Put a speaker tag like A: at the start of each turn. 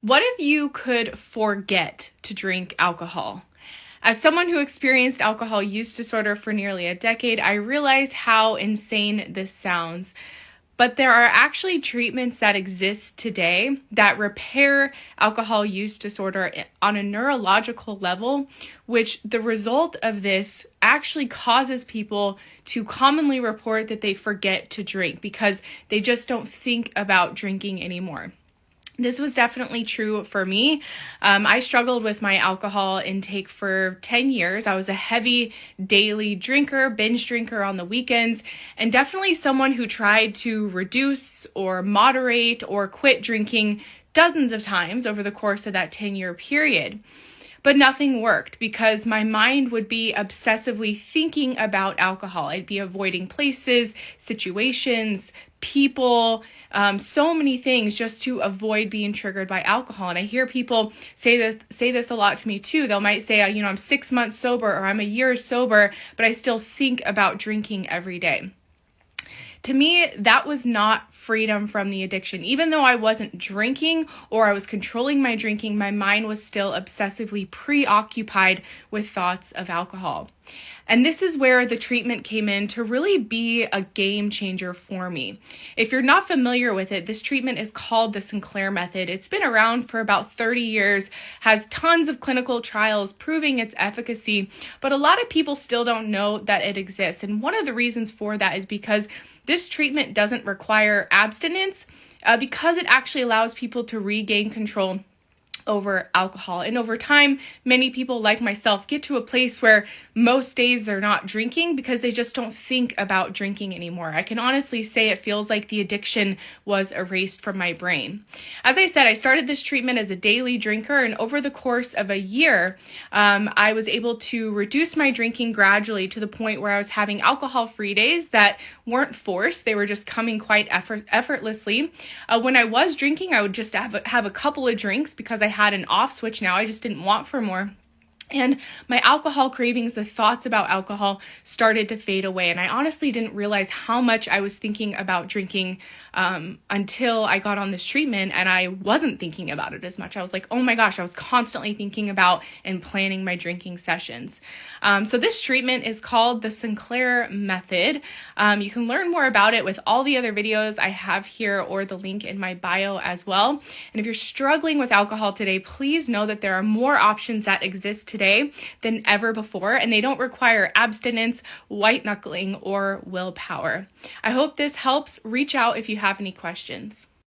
A: What if you could forget to drink alcohol? As someone who experienced alcohol use disorder for nearly a decade, I realize how insane this sounds. But there are actually treatments that exist today that repair alcohol use disorder on a neurological level, which the result of this actually causes people to commonly report that they forget to drink because they just don't think about drinking anymore. This was definitely true for me. I struggled with my alcohol intake for 10 years. I was a heavy daily drinker, binge drinker on the weekends, and definitely someone who tried to reduce or moderate or quit drinking dozens of times over the course of that 10-year period. But nothing worked because my mind would be obsessively thinking about alcohol. I'd be avoiding places, situations, people, so many things just to avoid being triggered by alcohol. And I hear people say this a lot to me too. They might say, I'm 6 months sober or I'm a year sober, but I still think about drinking every day. To me, that was not freedom from the addiction. Even though I wasn't drinking or I was controlling my drinking, my mind was still obsessively preoccupied with thoughts of alcohol. And this is where the treatment came in to really be a game changer for me. If you're not familiar with it, this treatment is called the Sinclair Method. It's been around for about 30 years, has tons of clinical trials proving its efficacy, but a lot of people still don't know that it exists. And one of the reasons for that is because this treatment doesn't require abstinence because it actually allows people to regain control over alcohol. And over time, many people like myself get to a place where most days they're not drinking because they just don't think about drinking anymore. I can honestly say it feels like the addiction was erased from my brain. As I said, I started this treatment as a daily drinker, and over the course of a year, I was able to reduce my drinking gradually to the point where I was having alcohol-free days that weren't forced. They were just coming quite effortlessly. When I was drinking, I would just have a couple of drinks because I had an off switch now. I just didn't want for more. And my alcohol cravings, the thoughts about alcohol started to fade away. And I honestly didn't realize how much I was thinking about drinking until I got on this treatment and I wasn't thinking about it as much. I was like, oh my gosh, I was constantly thinking about and planning my drinking sessions. So this treatment is called the Sinclair Method. You can learn more about it with all the other videos I have here or the link in my bio as well. And if you're struggling with alcohol today, please know that there are more options that exist today than ever before, and they don't require abstinence, white knuckling, or willpower. I hope this helps. Reach out if you have any questions.